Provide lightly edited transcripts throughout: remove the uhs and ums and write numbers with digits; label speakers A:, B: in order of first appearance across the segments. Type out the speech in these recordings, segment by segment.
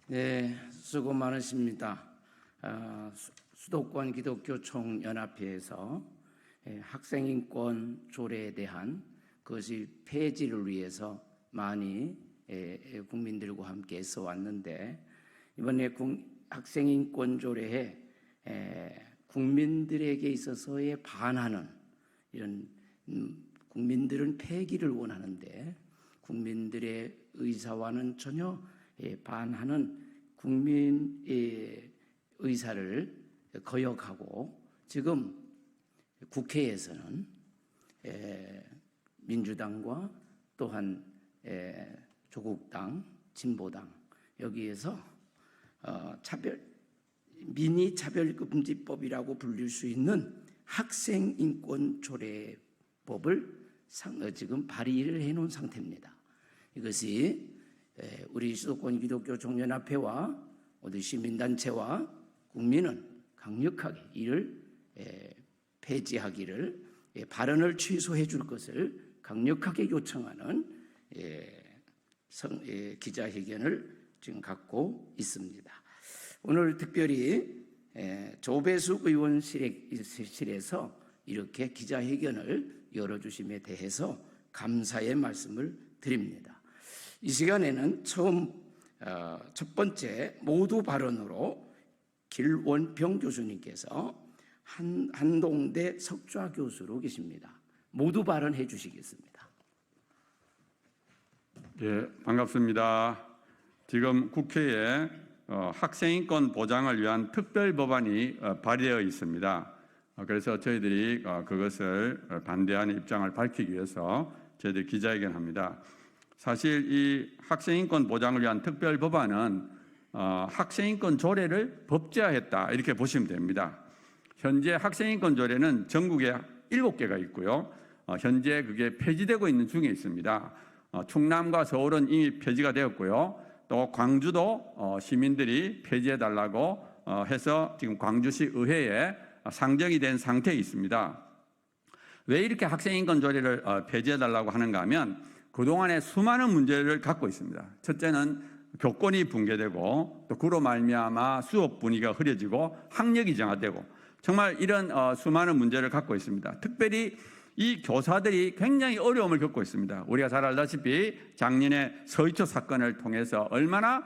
A: 네, 수고 많으십니다. 수도권 기독교 총연합회에서 학생인권 조례에 대한 그것이 폐지를 위해서 많이 국민들과 함께 애써 왔는데, 이번에 학생인권 조례에 국민들에게 있어서의 반하는 이런 국민들은 폐기를 원하는데 국민들의 의사와는 전혀 반하는 국민의 의사를 거역하고, 지금 국회에서는 민주당과 또한 조국당, 진보당 여기에서 미니 차별금지법이라고 불릴 수 있는 학생인권조례법을 지금 발의를 해놓은 상태입니다. 이것이 우리 수도권 기독교 총연합회와 우리 시민단체와 국민은 강력하게 이를 폐지하기를, 발언을 취소해 줄 것을 강력하게 요청하는 기자회견을 지금 갖고 있습니다. 오늘 특별히 조배숙 의원실에서 이렇게 기자회견을 열어주심에 대해서 감사의 말씀을 드립니다. 이 시간에는 첫 번째 모두 발언으로 길원평 교수님께서 한동대 석좌 교수로 계십니다. 모두 발언해 주시겠습니다.
B: 예, 반갑습니다. 지금 국회에 학생인권 보장을 위한 특별법안이 발의되어 있습니다. 그래서 저희들이 그것을 반대하는 입장을 밝히기 위해서 저희들이 기자회견합니다. 사실 이 학생인권 보장을 위한 특별법안은 학생인권 조례를 법제화했다 이렇게 보시면 됩니다. 현재 학생인권 조례는 전국에 7개가 있고요. 현재 그게 폐지되고 있는 중에 있습니다. 충남과 서울은 이미 폐지가 되었고요. 또 광주도 시민들이 폐지해달라고 해서 지금 광주시 의회에 상정이 된 상태에 있습니다. 왜 이렇게 학생인권 조례를 폐지해달라고 하는가 하면 그동안에 수많은 문제를 갖고 있습니다. 첫째는 교권이 붕괴되고 또 그로 말미암아 수업 분위기가 흐려지고 학력이 정화되고 정말 이런 수많은 문제를 갖고 있습니다. 특별히 이 교사들이 굉장히 어려움을 겪고 있습니다. 우리가 잘 알다시피 작년에 서희초 사건을 통해서 얼마나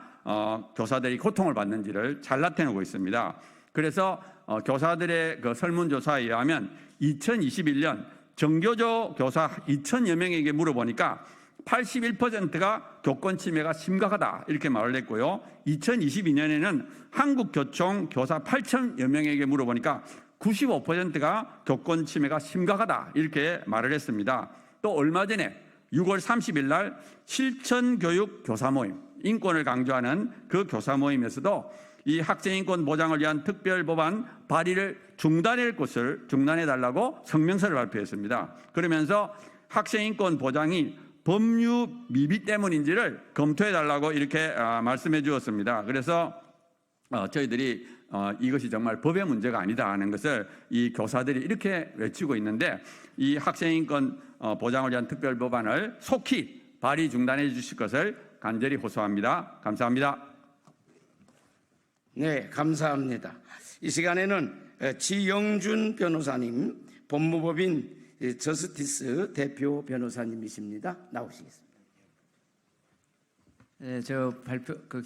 B: 교사들이 고통을 받는지를 잘 나타내고 있습니다. 그래서 교사들의 그 설문조사에 의하면 2021년 정교조 교사 2,000여 명에게 물어보니까 81%가 교권 침해가 심각하다 이렇게 말을 했고요. 2022년에는 한국교총 교사 8,000여 명에게 물어보니까 95%가 교권 침해가 심각하다 이렇게 말을 했습니다. 또 얼마 전에 6월 30일 날 실천교육 교사 모임, 인권을 강조하는 그 교사 모임에서도 이 학생인권 보장을 위한 특별법안 발의를 중단해달라고 성명서를 발표했습니다. 그러면서 학생인권 보장이 법률 미비 때문인지를 검토해달라고 이렇게 말씀해 주었습니다. 그래서 저희들이 이것이 정말 법의 문제가 아니다 하는 것을 이 교사들이 이렇게 외치고 있는데, 이 학생인권 보장을 위한 특별법안을 속히 발의 중단해 주실 것을 간절히 호소합니다. 감사합니다.
A: 네, 감사합니다. 이 시간에는 지영준 변호사님, 법무법인 저스티스 대표 변호사님이십니다. 나오시겠습니다.
C: 네,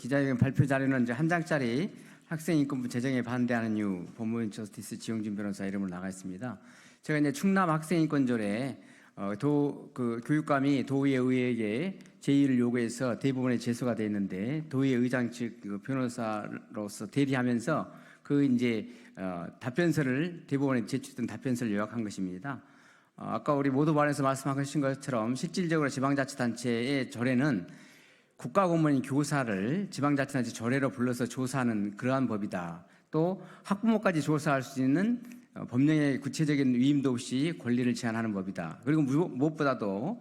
C: 기자회견 발표 자료는 이제 한 장짜리 학생인권부 제정에 반대하는 이유 법무법인 저스티스 지영준 변호사 이름으로 나가 있습니다. 제가 이제 충남 학생인권조례 교육감이 도의회 의회에게 제의를 요구해서 대부분에 제소가 돼 있는데, 도의회 의장 측 변호사로서 대리하면서 답변서를 대법원에 제출된 답변서를 요약한 것입니다. 아까 우리 모두 발언에서 말씀하신 것처럼 실질적으로 지방자치단체의 조례는 국가공무원인 교사를 지방자치단체 조례로 불러서 조사하는 그러한 법이다. 또 학부모까지 조사할 수 있는 법령의 구체적인 위임도 없이 권리를 제한하는 법이다. 그리고 무엇보다도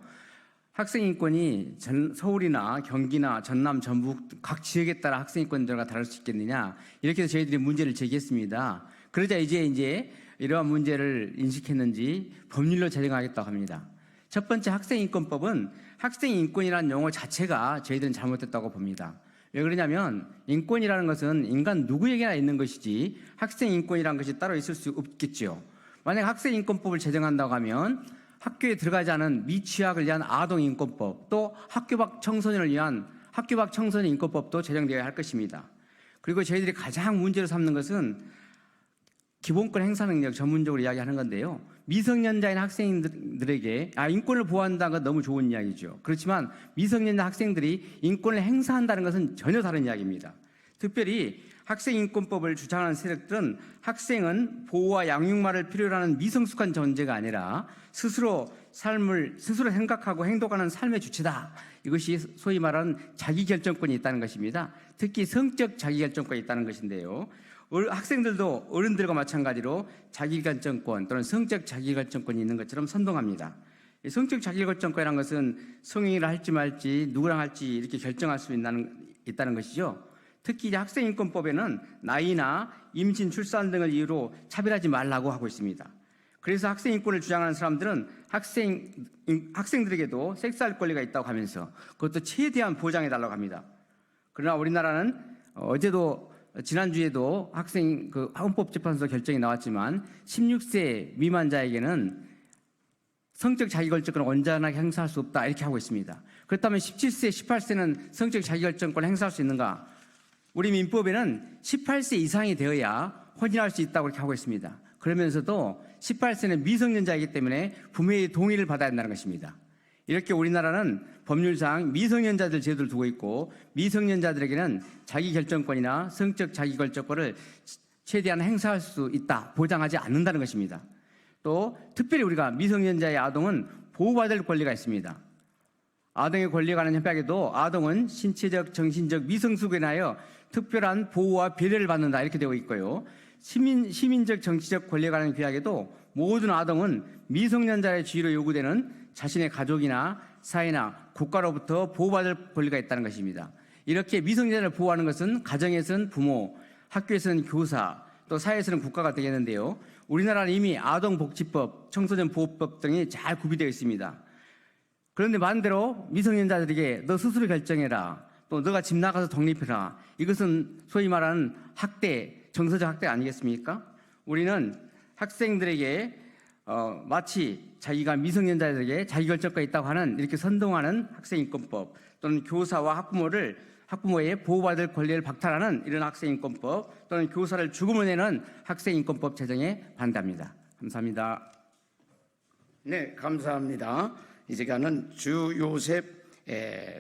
C: 학생인권이 서울이나 경기나 전남, 전북 각 지역에 따라 학생인권제가 다를 수 있겠느냐, 이렇게 해서 저희들이 문제를 제기했습니다. 그러자 이제 이러한 문제를 인식했는지 법률로 제정하겠다고 합니다. 첫 번째, 학생인권법은 학생인권이라는 용어 자체가 저희들은 잘못됐다고 봅니다. 왜 그러냐면 인권이라는 것은 인간 누구에게나 있는 것이지 학생 인권이라는 것이 따로 있을 수 없겠죠. 만약 학생 인권법을 제정한다고 하면 학교에 들어가지 않은 미취학을 위한 아동 인권법, 또 학교 밖 청소년을 위한 학교 밖 청소년 인권법도 제정되어야 할 것입니다. 그리고 저희들이 가장 문제로 삼는 것은 기본권 행사 능력 전문적으로 이야기하는 건데요. 미성년자인 학생들에게 인권을 보호한다는 건 너무 좋은 이야기죠. 그렇지만 미성년자 학생들이 인권을 행사한다는 것은 전혀 다른 이야기입니다. 특별히 학생인권법을 주장하는 세력들은 학생은 보호와 양육만을 필요로 하는 미성숙한 존재가 아니라 스스로 생각하고 행동하는 삶의 주체다. 이것이 소위 말하는 자기결정권이 있다는 것입니다. 특히 성적 자기결정권이 있다는 것인데요. 학생들도 어른들과 마찬가지로 자기결정권 또는 성적 자기결정권이 있는 것처럼 선동합니다. 성적 자기결정권이라는 것은 성행위를 할지 말지 누구랑 할지 이렇게 결정할 수 있다는 것이죠. 특히 이제 학생인권법에는 나이나 임신, 출산 등을 이유로 차별하지 말라고 하고 있습니다. 그래서 학생인권을 주장하는 사람들은 학생들에게도 섹스할 권리가 있다고 하면서 그것도 최대한 보장해달라고 합니다. 그러나 우리나라는 지난주에도 헌법재판소 결정이 나왔지만 16세 미만자에게는 성적 자기결정권을 온전하게 행사할 수 없다 이렇게 하고 있습니다. 그렇다면 17세, 18세는 성적 자기결정권을 행사할 수 있는가? 우리 민법에는 18세 이상이 되어야 혼인할 수 있다고 이렇게 하고 있습니다. 그러면서도 18세는 미성년자이기 때문에 부모의 동의를 받아야 한다는 것입니다. 이렇게 우리나라는 법률상 미성년자들 제도를 두고 있고 미성년자들에게는 자기결정권이나 성적 자기결정권을 최대한 행사할 수 있다, 보장하지 않는다는 것입니다. 또 특별히 우리가 미성년자의 아동은 보호받을 권리가 있습니다. 아동의 권리에 관한 협약에도 아동은 신체적, 정신적 미성숙에 인하여 특별한 보호와 배려를 받는다 이렇게 되어 있고요. 시민적, 정치적 권리에 관한 규약에도 모든 아동은 미성년자의 지위로 요구되는 자신의 가족이나 사회나 국가로부터 보호받을 권리가 있다는 것입니다. 이렇게 미성년자를 보호하는 것은 가정에서는 부모, 학교에서는 교사, 또 사회에서는 국가가 되겠는데요. 우리나라는 이미 아동복지법, 청소년보호법 등이 잘 구비되어 있습니다. 그런데 반대로 미성년자들에게 너 스스로 결정해라, 또 너가 집 나가서 독립해라, 이것은 소위 말하는 학대, 정서적 학대 아니겠습니까? 우리는 학생들에게 마치 자기가 미성년자들에게 자기결정권이 있다고 하는 이렇게 선동하는 학생인권법 또는 교사와 학부모의 보호받을 권리를 박탈하는 이런 학생인권법 또는 교사를 죽음을 내는 학생인권법 제정에 반대합니다. 감사합니다.
A: 네, 감사합니다. 이 시간은 주요셉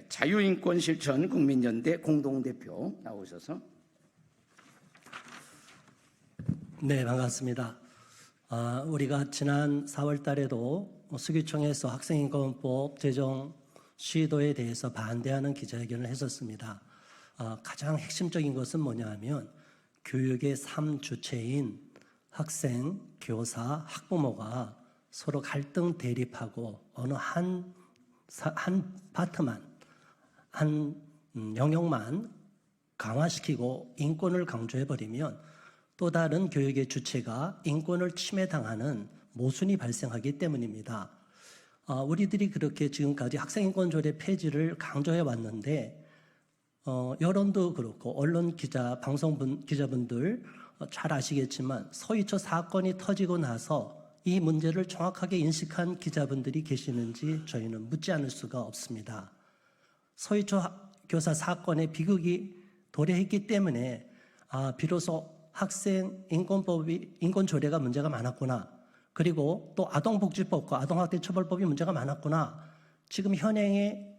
A: 자유인권실천 국민연대 공동대표 나오셔서.
D: 네, 반갑습니다. 우리가 지난 4월 달에도 수기청에서 학생인권법 제정 시도에 대해서 반대하는 기자회견을 했었습니다. 가장 핵심적인 것은 뭐냐 하면 교육의 3주체인 학생, 교사, 학부모가 서로 갈등 대립하고 어느 한 파트만, 한 영역만 강화시키고 인권을 강조해버리면 또 다른 교육의 주체가 인권을 침해당하는 모순이 발생하기 때문입니다. 우리들이 그렇게 지금까지 학생인권조례 폐지를 강조해 왔는데 여론도 그렇고 언론 기자, 기자분들 잘 아시겠지만 서희초 사건이 터지고 나서 이 문제를 정확하게 인식한 기자분들이 계시는지 저희는 묻지 않을 수가 없습니다. 서희초 교사 사건의 비극이 도래했기 때문에 비로소 학생 인권조례가 문제가 많았구나. 그리고 또 아동복지법과 아동학대처벌법이 문제가 많았구나. 지금 현행의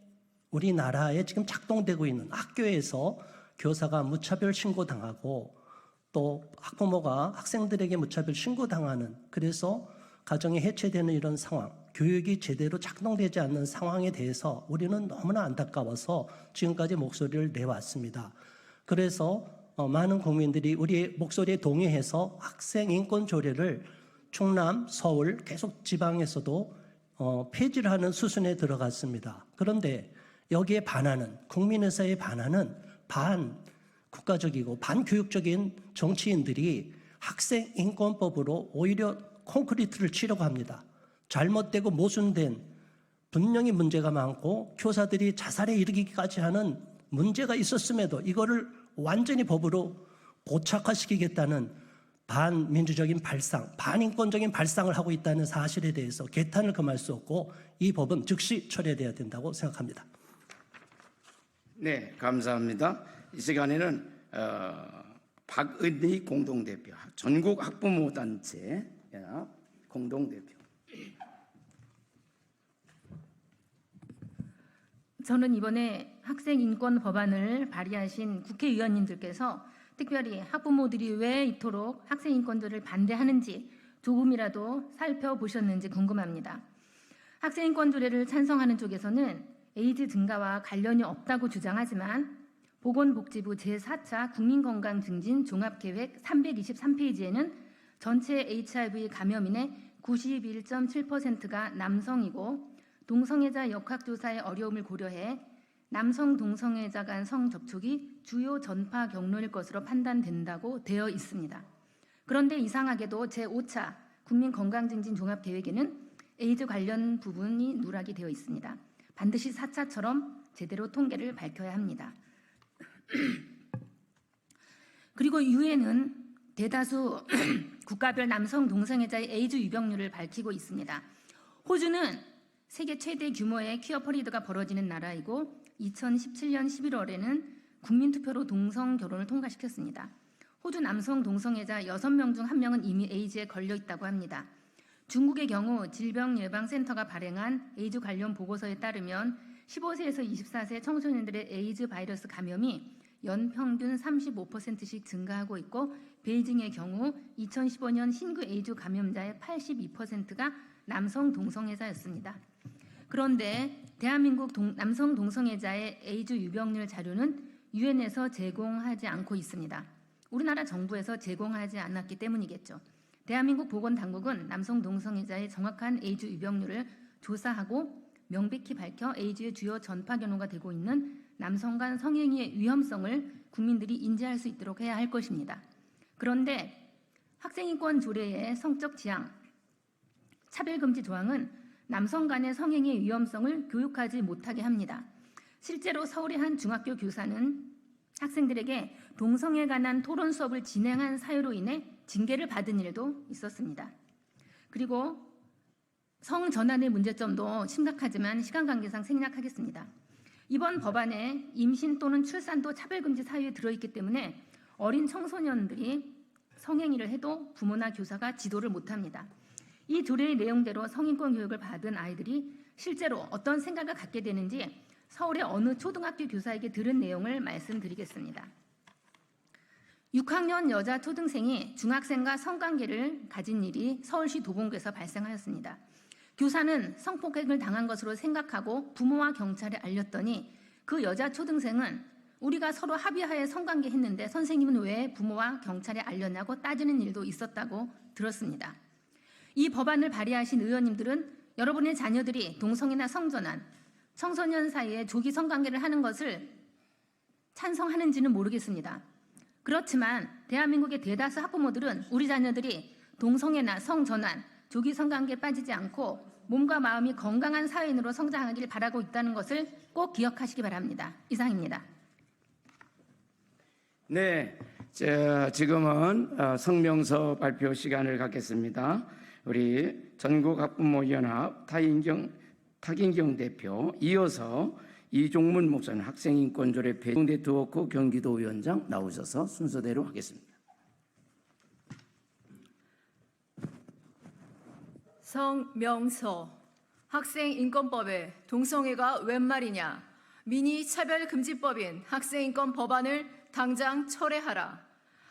D: 우리나라에 지금 작동되고 있는 학교에서 교사가 무차별 신고당하고 또 학부모가 학생들에게 무차별 신고당하는, 그래서 가정이 해체되는 이런 상황, 교육이 제대로 작동되지 않는 상황에 대해서 우리는 너무나 안타까워서 지금까지 목소리를 내왔습니다. 그래서 많은 국민들이 우리의 목소리에 동의해서 학생인권조례를 충남, 서울, 계속 지방에서도 폐지를 하는 수순에 들어갔습니다. 그런데 여기에 반하는, 국민의사에 반하는 반국가적이고 반교육적인 정치인들이 학생인권법으로 오히려 콘크리트를 치려고 합니다. 잘못되고 모순된, 분명히 문제가 많고 교사들이 자살에 이르기까지 하는 문제가 있었음에도 이거를 완전히 법으로 고착화시키겠다는 반민주적인 발상, 반인권적인 발상을 하고 있다는 사실에 대해서 개탄을 금할 수 없고 이 법은 즉시 철회돼야 된다고 생각합니다.
A: 네, 감사합니다. 이 시간에는 박은희 공동대표, 전국 학부모 단체 연합 공동대표.
E: 저는 이번에 학생 인권 법안을 발의하신 국회의원님들께서 특별히 학부모들이 왜 이토록 학생 인권조를 반대하는지 조금이라도 살펴보셨는지 궁금합니다. 학생 인권 조례를 찬성하는 쪽에서는 에이즈 증가와 관련이 없다고 주장하지만 보건복지부 제4차 국민건강증진 종합계획 323페이지에는 전체 HIV 감염인의 91.7%가 남성이고 동성애자 역학조사의 어려움을 고려해 남성 동성애자 간 성접촉이 주요 전파 경로일 것으로 판단된다고 되어 있습니다. 그런데 이상하게도 제5차 국민건강증진 종합계획에는 에이즈 관련 부분이 누락이 되어 있습니다. 반드시 4차처럼 제대로 통계를 밝혀야 합니다. 그리고 유엔은 대다수 국가별 남성 동성애자의 에이즈 유병률을 밝히고 있습니다. 호주는 세계 최대 규모의 퀴어 퍼레이드가 벌어지는 나라이고 2017년 11월에는 국민투표로 동성 결혼을 통과시켰습니다. 호주 남성 동성애자 6명 중 1명은 이미 에이즈에 걸려 있다고 합니다. 중국의 경우 질병예방센터가 발행한 에이즈 관련 보고서에 따르면 15세에서 24세 청소년들의 에이즈 바이러스 감염이 연평균 35%씩 증가하고 있고 베이징의 경우 2015년 신규 에이즈 감염자의 82%가 남성 동성애자였습니다. 그런데 대한민국 남성 동성애자의 에이즈 유병률 자료는 유엔에서 제공하지 않고 있습니다. 우리나라 정부에서 제공하지 않았기 때문이겠죠. 대한민국 보건당국은 남성 동성애자의 정확한 에이즈 유병률을 조사하고 명백히 밝혀 에이즈의 주요 전파 경로가 되고 있는 남성 간 성행위의 위험성을 국민들이 인지할 수 있도록 해야 할 것입니다. 그런데 학생인권 조례의 성적 지향, 차별금지 조항은 남성 간의 성행위의 위험성을 교육하지 못하게 합니다. 실제로 서울의 한 중학교 교사는 학생들에게 동성애에 관한 토론 수업을 진행한 사유로 인해 징계를 받은 일도 있었습니다. 그리고 성전환의 문제점도 심각하지만 시간 관계상 생략하겠습니다. 이번 법안에 임신 또는 출산도 차별금지 사유에 들어있기 때문에 어린 청소년들이 성행위를 해도 부모나 교사가 지도를 못합니다. 이 조례의 내용대로 성인권 교육을 받은 아이들이 실제로 어떤 생각을 갖게 되는지 서울의 어느 초등학교 교사에게 들은 내용을 말씀드리겠습니다. 6학년 여자 초등생이 중학생과 성관계를 가진 일이 서울시 도봉구에서 발생하였습니다. 교사는 성폭행을 당한 것으로 생각하고 부모와 경찰에 알렸더니 그 여자 초등생은 우리가 서로 합의하에 성관계했는데 선생님은 왜 부모와 경찰에 알렸냐고 따지는 일도 있었다고 들었습니다. 이 법안을 발의하신 의원님들은 여러분의 자녀들이 동성애나 성전환, 청소년 사이에 조기 성관계를 하는 것을 찬성하는지는 모르겠습니다. 그렇지만 대한민국의 대다수 학부모들은 우리 자녀들이 동성애나 성전환, 조기 성관계에 빠지지 않고 몸과 마음이 건강한 사회인으로 성장하길 바라고 있다는 것을 꼭 기억하시기 바랍니다. 이상입니다.
A: 네, 지금은 성명서 발표 시간을 갖겠습니다. 우리 전국학부모연합 타긴경 대표, 이어서 이종문 목사님 학생인권조례 네트워크 경기도위원장 나오셔서 순서대로 하겠습니다.
F: 성명서. 학생인권법에 동성애가 웬 말이냐. 미니 차별금지법인 학생인권 법안을 당장 철회하라.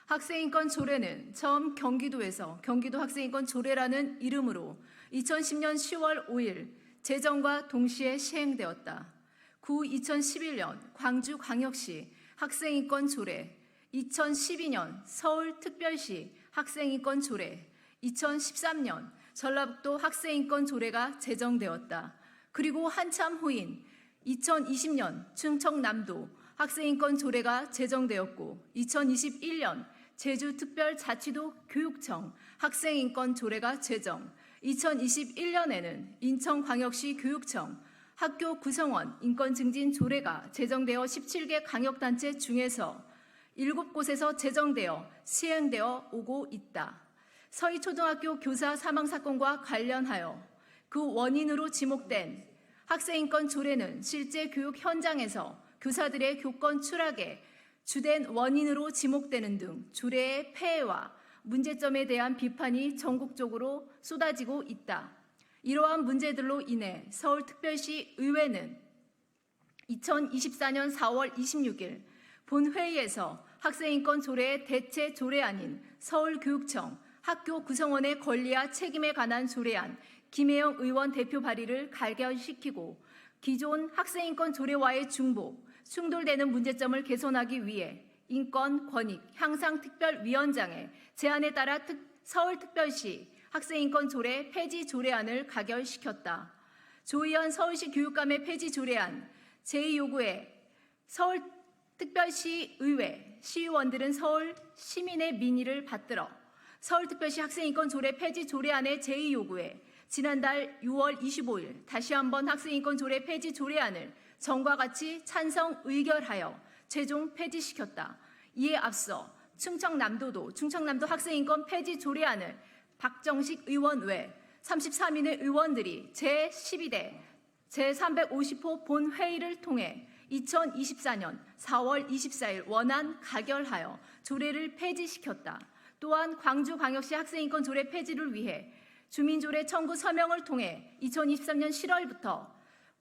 F: 학생인권 조례는 처음 경기도에서 경기도 학생인권 조례라는 이름으로 2010년 10월 5일 제정과 동시에 시행되었다. 2011년 광주광역시 학생인권 조례, 2012년 서울특별시 학생인권 조례, 2013년 전라북도 학생인권 조례가 제정되었다. 그리고 한참 후인 2020년 충청남도 학생인권 조례가 제정되었고 2021년 제주특별자치도 교육청 학생인권 조례가 제정, 2021년에는 인천광역시 교육청 학교 구성원 인권 증진 조례가 제정되어 17개 강력단체 중에서 7곳에서 제정되어 시행되어 오고 있다. 서희초등학교 교사 사망 사건과 관련하여 그 원인으로 지목된 학생인권 조례는 실제 교육 현장에서 교사들의 교권 추락에 주된 원인으로 지목되는 등 조례의 폐해와 문제점에 대한 비판이 전국적으로 쏟아지고 있다. 이러한 문제들로 인해 서울특별시 의회는 2024년 4월 26일 본회의에서 학생인권 조례의 대체 조례안인 서울교육청 학교 구성원의 권리와 책임에 관한 조례안 김혜영 의원 대표 발의를 가결시키고 기존 학생인권 조례와의 중복, 충돌되는 문제점을 개선하기 위해 인권, 권익, 향상특별위원장의 제안에 따라 서울특별시 학생인권 조례 폐지 조례안을 가결시켰다. 조희연 서울시 교육감의 폐지 조례안 제2요구에 서울특별시 의회 시의원들은 서울 시민의 민의를 받들어 서울특별시 학생인권 조례 폐지 조례안의 제2요구에 지난달 6월 25일 다시 한번 학생인권 조례 폐지 조례안을 전과 같이 찬성 의결하여 최종 폐지시켰다. 이에 앞서 충청남도 학생인권 폐지 조례안을 박정식 의원 외 33인의 의원들이 제12대 제350호 본회의를 통해 2024년 4월 24일 원안 가결하여 조례를 폐지시켰다. 또한 광주광역시 학생인권 조례 폐지를 위해 주민조례 청구 서명을 통해 2023년 7월부터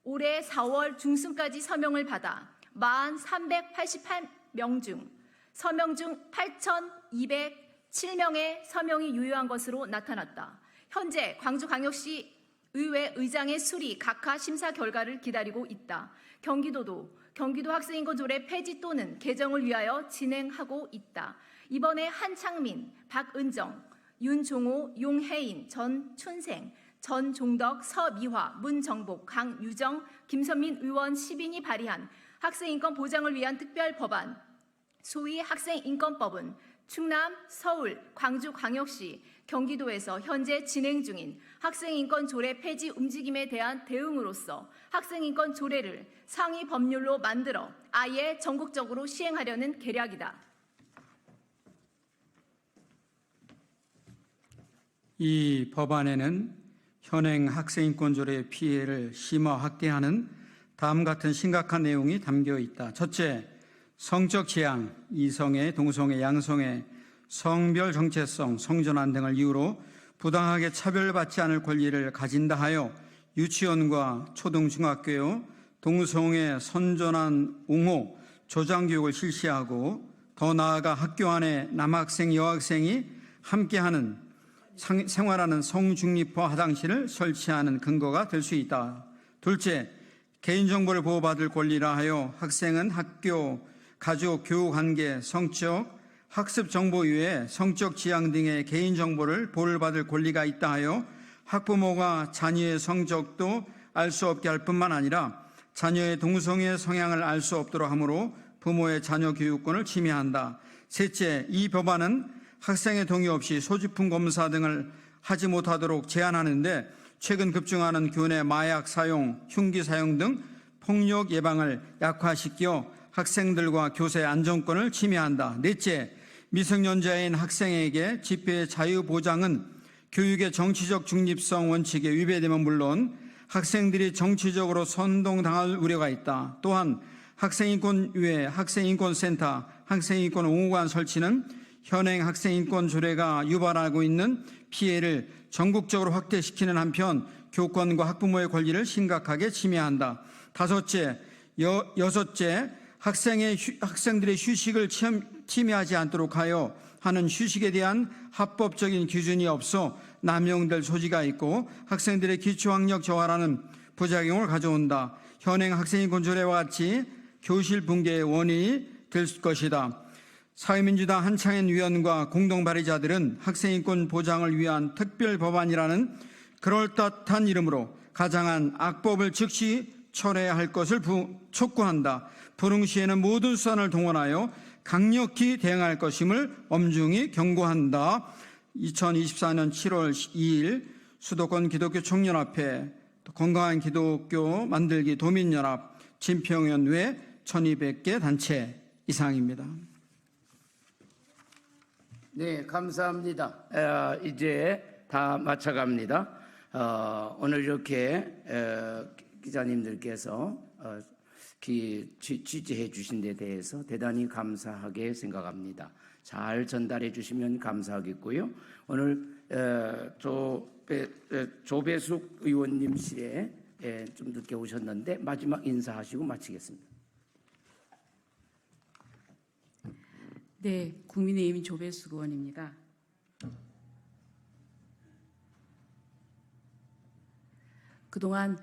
F: 올해 4월 중순까지 서명을 받아 4388명 중 서명 중 8207명의 서명이 유효한 것으로 나타났다. 현재 광주광역시 의회 의장의 수리 각하 심사 결과를 기다리고 있다. 경기도 학생인권 조례 폐지 또는 개정을 위하여 진행하고 있다. 이번에 한창민, 박은정, 윤종호, 용혜인, 전춘생, 전종덕, 서미화, 문정복, 강유정, 김선민 의원 10인이 발의한 학생인권 보장을 위한 특별법안, 소위 학생인권법은 충남, 서울, 광주광역시, 경기도에서 현재 진행 중인 학생인권 조례 폐지 움직임에 대한 대응으로서 학생인권 조례를 상위 법률로 만들어 아예 전국적으로 시행하려는 계략이다.
G: 이 법안에는 현행 학생인권 조례의 피해를 심화 확대하는 다음 같은 심각한 내용이 담겨 있다. 첫째, 성적 지향, 이성애, 동성애, 양성애, 성별 정체성, 성전환 등을 이유로 부당하게 차별받지 않을 권리를 가진다 하여 유치원과 초등, 중학교에 동성애 선전환 옹호, 조장 교육을 실시하고 더 나아가 학교 안에 남학생, 여학생이 함께하는 생활하는 성중립화 화장실을 설치하는 근거가 될 수 있다. 둘째, 개인정보를 보호받을 권리라 하여 학생은 학교, 가족, 교우관계, 성적, 학습 정보 이외에 성적 지향 등의 개인정보를 보호받을 권리가 있다 하여 학부모가 자녀의 성적도 알 수 없게 할 뿐만 아니라 자녀의 동성애 성향을 알 수 없도록 하므로 부모의 자녀 교육권을 침해한다. 셋째, 이 법안은 학생의 동의 없이 소지품 검사 등을 하지 못하도록 제한하는데 최근 급증하는 교내 마약 사용, 흉기 사용 등 폭력 예방을 약화시켜 학생들과 교사의 안전권을 침해한다. 넷째, 미성년자인 학생에게 집회의 자유 보장은 교육의 정치적 중립성 원칙에 위배되면 물론 학생들이 정치적으로 선동당할 우려가 있다. 또한 학생인권 외에 학생인권센터, 학생인권 옹호관 설치는 현행 학생인권 조례가 유발하고 있는 피해를 전국적으로 확대시키는 한편 교권과 학부모의 권리를 심각하게 침해한다. 여섯째, 학생들의 휴식을 침해하지 않도록 하여 하는 휴식에 대한 합법적인 기준이 없어 남용될 소지가 있고 학생들의 기초학력 저하라는 부작용을 가져온다. 현행 학생인권 조례와 같이 교실 붕괴의 원인이 될 것이다. 사회민주당 한창현 위원과 공동 발의자들은 학생인권 보장을 위한 특별법안이라는 그럴듯한 이름으로 가장한 악법을 즉시 철회해야 할 것을 촉구한다. 불응시에는 모든 수단을 동원하여 강력히 대응할 것임을 엄중히 경고한다. 2024년 7월 2일 수도권 기독교 청년합회 또 건강한 기독교 만들기 도민연합 진평연 외 1200개 단체 이상입니다.
A: 네, 감사합니다. 이제 다 마쳐갑니다. 오늘 이렇게 기자님들께서 취재해 주신 데 대해서 대단히 감사하게 생각합니다. 잘 전달해 주시면 감사하겠고요. 오늘 조배숙 의원님실에 좀 늦게 오셨는데 마지막 인사하시고 마치겠습니다.
H: 네, 국민의힘 조배숙 의원입니다. 그동안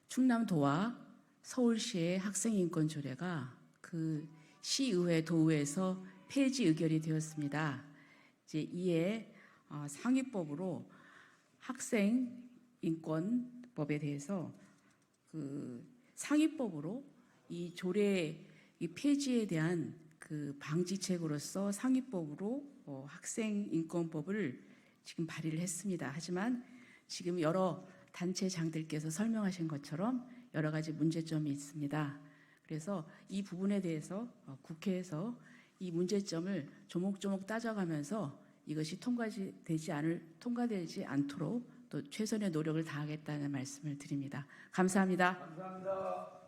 H: 충남도와 서울시의 학생인권 조례가 그 시의회, 도의회에서 폐지 의결이 되었습니다. 이제 이에 상위법으로 학생인권법에 대해서 그 상위법으로 이 조례 이 폐지에 대한 그 방지책으로서 상위법으로 학생인권법을 지금 발의를 했습니다. 하지만 지금 여러 단체장들께서 설명하신 것처럼 여러 가지 문제점이 있습니다. 그래서 이 부분에 대해서 국회에서 이 문제점을 조목조목 따져가면서 이것이 통과되지 않도록 또 최선의 노력을 다하겠다는 말씀을 드립니다. 감사합니다.
A: 감사합니다.